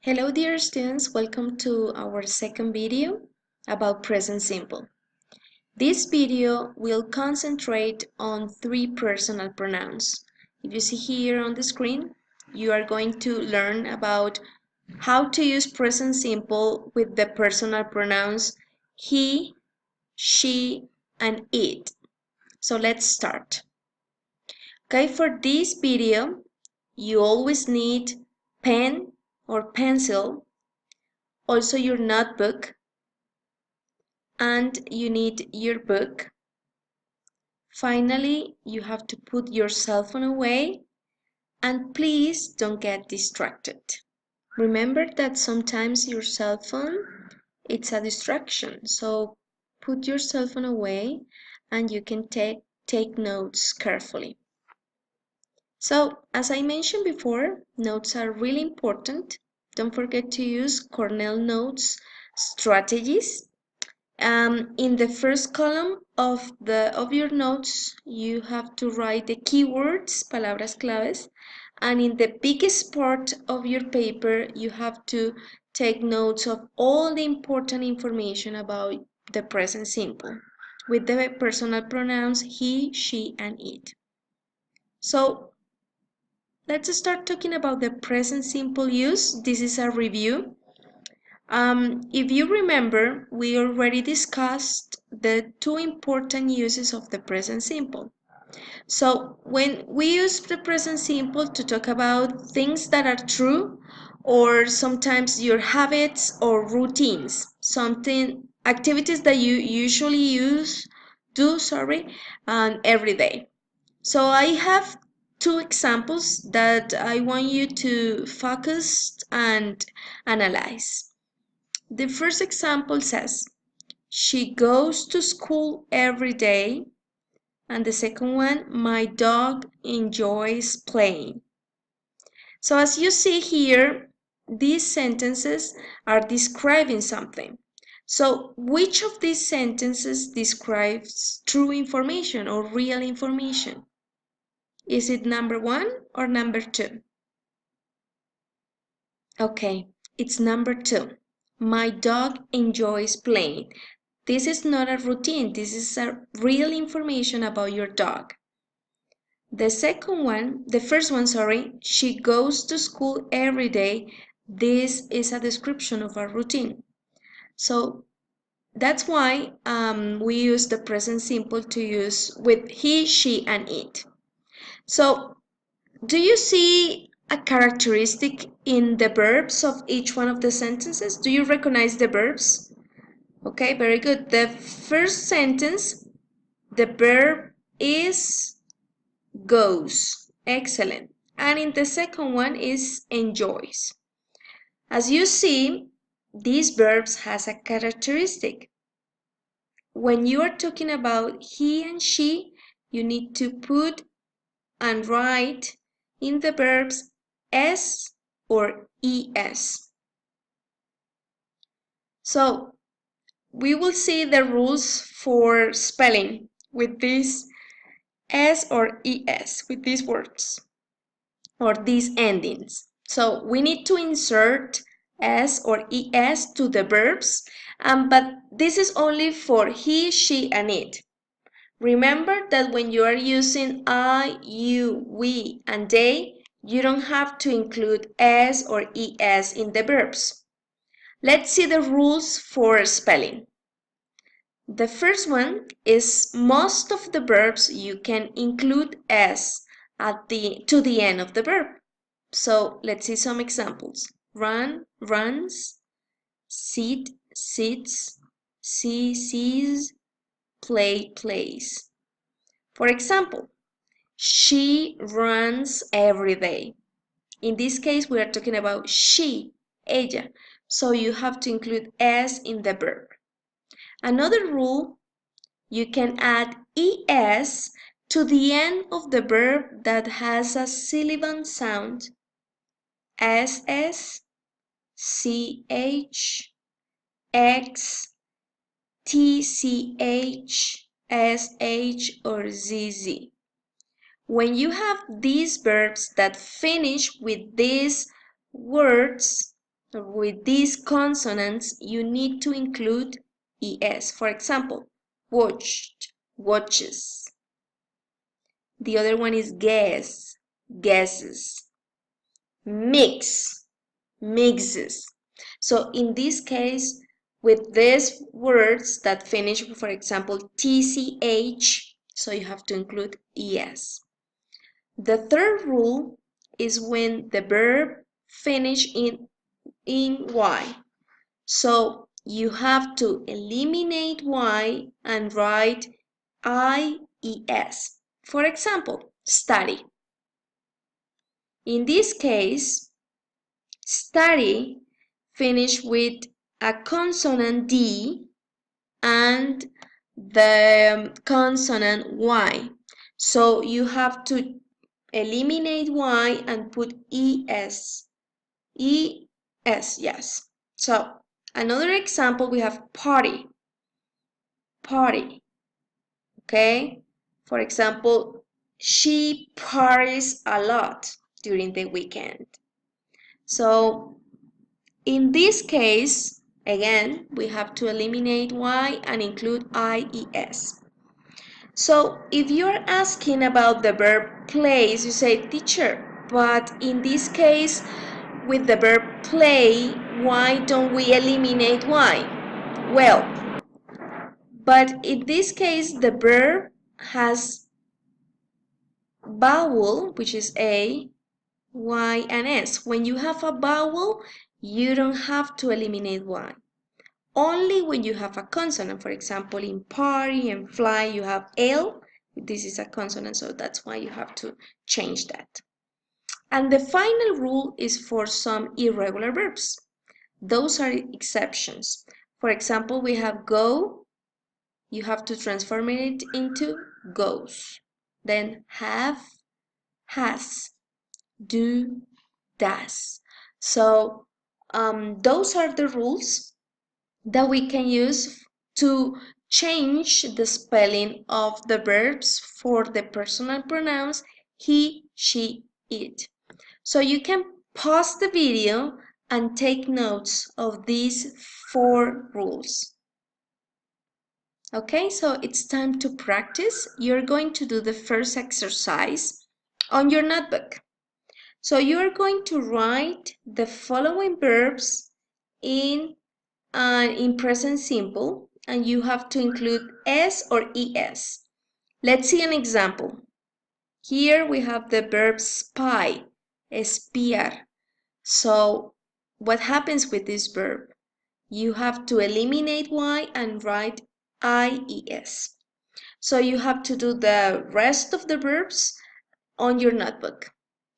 Hello dear students, welcome to our second video about present simple. This video will concentrate on three personal pronouns. If you see here on the screen, you are going to learn about how to use present simple with the personal pronouns he, she, and it. So let's start. Okay, for this video, you always need pen or pencil, also your notebook, and you need your book. Finally, you have to put your cell phone away and please don't get distracted. Remember that sometimes your cell phone, it's a distraction, so put your cell phone away and you can take notes carefully. So, as I mentioned before, notes are really important. Don't forget to use Cornell Notes strategies. In the first column of your notes, you have to write the keywords, palabras claves, and in the biggest part of your paper, you have to take notes of all the important information about the present simple with the personal pronouns he, she, and it. So let's start talking about the present simple use. This is a review. If you remember, we already discussed the two important uses of the present simple. So when we use the present simple to talk about things that are true, or sometimes your habits or routines, activities that you usually do every day. So I have two examples that I want you to focus and analyze. The first example says, she goes to school every day. And the second one, my dog enjoys playing. So as you see here, these sentences are describing something. So which of these sentences describes true information or real information? Is it number one or number two? Okay, it's number two. My dog enjoys playing. This is not a routine. This is a real information about your dog. The first one, she goes to school every day. This is a description of a routine. So that's why we use the present simple to use with he, she, and it. So do you see a characteristic in the verbs of each one of the sentences? Do you recognize the verbs? Okay, very good. The first sentence, the verb is goes. Excellent. And in the second one is enjoys. As you see, these verbs has a characteristic. When you are talking about he and she, you need to put and write in the verbs s or es. So we will see the rules for spelling with this s or es, with these words or these endings. So we need to insert s or es to the verbs, but this is only for he, she, and it. Remember that when you are using I, you, we, and they, you don't have to include s or es in the verbs. Let's see the rules for spelling. The first one is most of the verbs you can include s to the end of the verb. So let's see some examples. Run, runs, sit, sits, see, sees, play, plays. For example, she runs every day. In this case, we are talking about she, ella. So you have to include s in the verb. Another rule, you can add es to the end of the verb that has a sibilant sound. SS, CH, X, TCH, SH, or ZZ. When you have these verbs that finish with these words, with these consonants, you need to include es. For example, watched, watches. The other one is guess, guesses. Mix, mixes. So in this case, with these words that finish, for example, tch, so you have to include es. The third rule is when the verb finish in y. So you have to eliminate y and write ies. For example, study. In this case, study finish with a consonant D and the consonant Y. So you have to eliminate Y and put ES. ES, yes. So another example, we have party. Party, okay? For example, she parties a lot during the weekend. So in this case, again, we have to eliminate Y and include IES. So if you're asking about the verb plays, you say, teacher, but in this case, with the verb play, why don't we eliminate Y? Well, but in this case, the verb has vowel, which is A, Y, and S. When you have a vowel, you don't have to eliminate Y. Only when you have a consonant, for example, in party and fly, you have L. This is a consonant, so that's why you have to change that. And the final rule is for some irregular verbs. Those are exceptions. For example, we have go. You have to transform it into goes. Then have, has, do, does. So those are the rules that we can use to change the spelling of the verbs for the personal pronouns he, she, it. So you can pause the video and take notes of these 4 rules. Okay, so it's time to practice. You're going to do the first exercise on your notebook. So you're going to write the following verbs in present simple, and you have to include s or es. Let's see an example. Here we have the verb spy, espiar. So what happens with this verb? You have to eliminate y and write ies. So you have to do the rest of the verbs on your notebook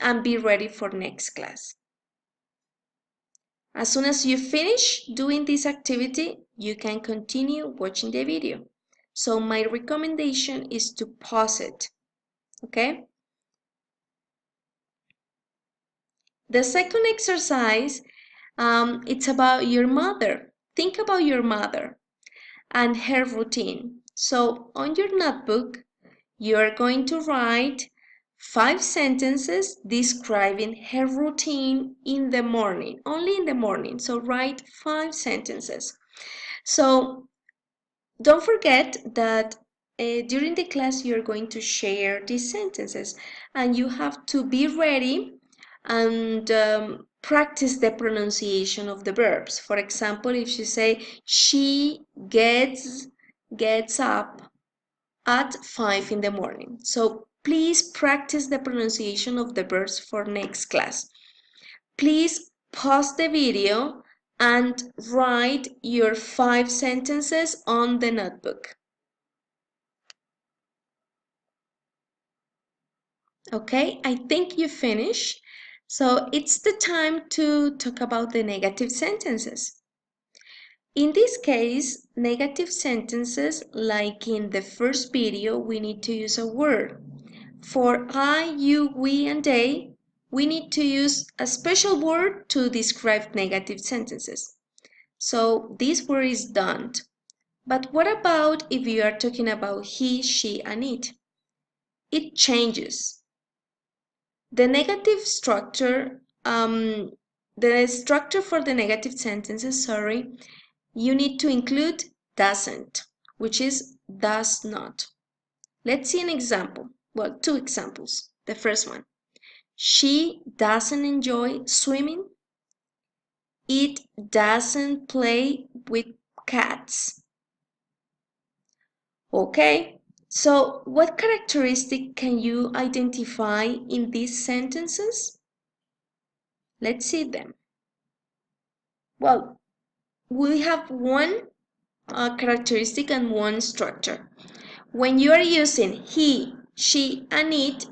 and be ready for next class. As soon as you finish doing this activity, you can continue watching the video. So my recommendation is to pause it, okay? The second exercise, it's about your mother. Think about your mother and her routine. So on your notebook, you're going to write 5 sentences describing her routine in the morning, only in the morning. So write 5 sentences. So don't forget that during the class you're going to share these sentences and you have to be ready and practice the pronunciation of the verbs. For example, if you say she gets up at 5 in the morning. So please practice the pronunciation of the verbs for next class. Please pause the video and write your 5 sentences on the notebook. Okay, I think you finished. So it's the time to talk about the negative sentences. In this case, negative sentences, like in the first video, we need to use a word. For I, you, we, and they, we need to use a special word to describe negative sentences. So this word is don't. But what about if you are talking about he, she, and it? It changes. The negative structure the structure for the negative sentences, you need to include doesn't, which is does not. Let's see an example. Well, two examples. The first one, she doesn't enjoy swimming. It doesn't play with cats. Okay, so what characteristic can you identify in these sentences? Let's see them. Well, we have one characteristic and one structure. When you are using he, she, and it,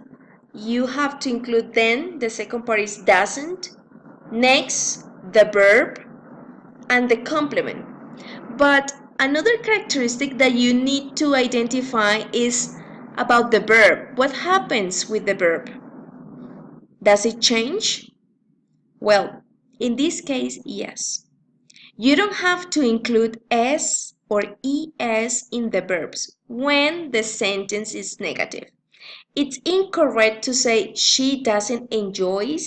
you have to include then, the second part is doesn't, next, the verb, and the complement. But another characteristic that you need to identify is about the verb. What happens with the verb? Does it change? Well, in this case, yes. You don't have to include s or es in the verbs when the sentence is negative. It's incorrect to say she doesn't enjoy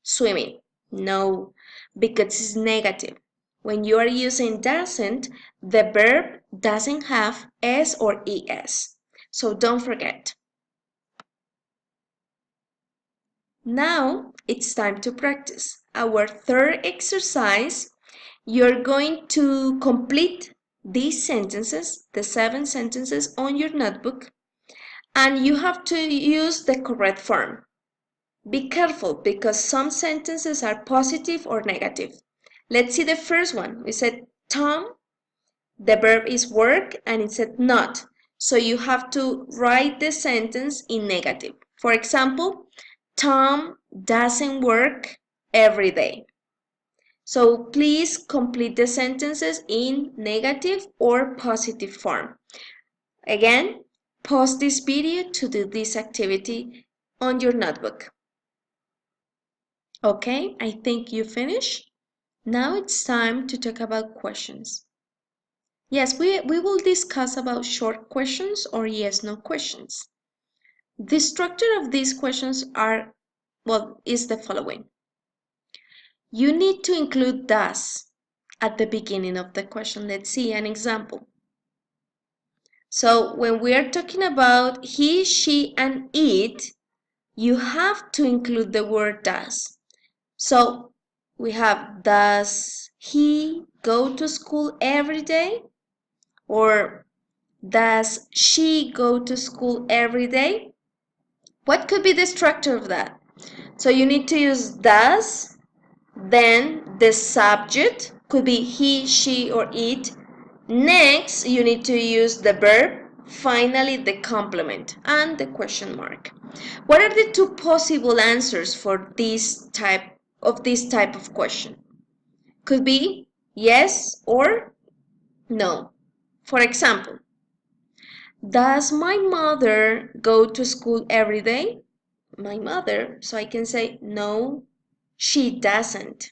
swimming. No, because it's negative. When you are using doesn't, the verb doesn't have s or es. So don't forget. Now it's time to practice. Our third exercise, you're going to complete these sentences, the 7 sentences on your notebook, and you have to use the correct form. Be careful because some sentences are positive or negative. Let's see the first one. We said Tom, the verb is work, and it said not. So you have to write the sentence in negative. For example, Tom doesn't work every day. So please complete the sentences in negative or positive form. Again, pause this video to do this activity on your notebook. Okay, I think you finished. Now it's time to talk about questions. Yes, we will discuss about short questions or yes/no questions. The structure of these questions is the following. You need to include does at the beginning of the question. Let's see an example. So when we are talking about he, she, and it, you have to include the word does. So we have, does he go to school every day? Or does she go to school every day? What could be the structure of that? So you need to use does, then the subject could be he, she, or it. Next, you need to use the verb, finally the complement, and the question mark. What are the two possible answers for this type of question? Could be yes or no. For example, does my mother go to school every day? My mother, so I can say no, she doesn't.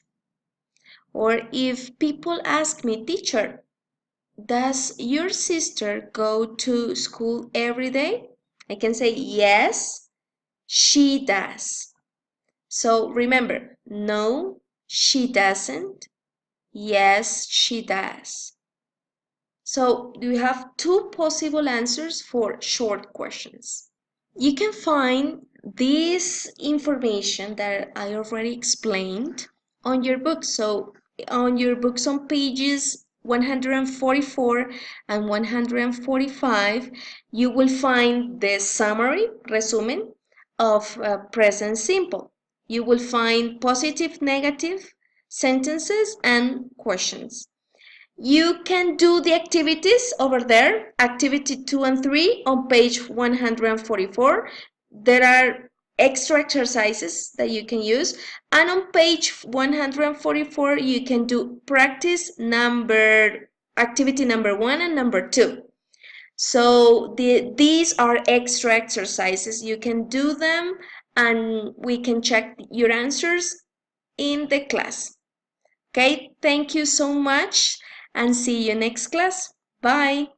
Or if people ask me, teacher, does your sister go to school every day? I can say yes, she does. So remember, no, she doesn't. Yes, she does. So we have two possible answers for short questions. You can find this information that I already explained on your book. So on your books on pages 144 and 145, you will find the summary, resumen, of present simple. You will find positive, negative sentences and questions. You can do the activities over there, activity 2 and 3 on page 144. There are extra exercises that you can use, and on page 144 you can do activity number 1 and number 2. So these are extra exercises. You can do them and we can check your answers in the class. Okay, thank you so much and see you next class. Bye.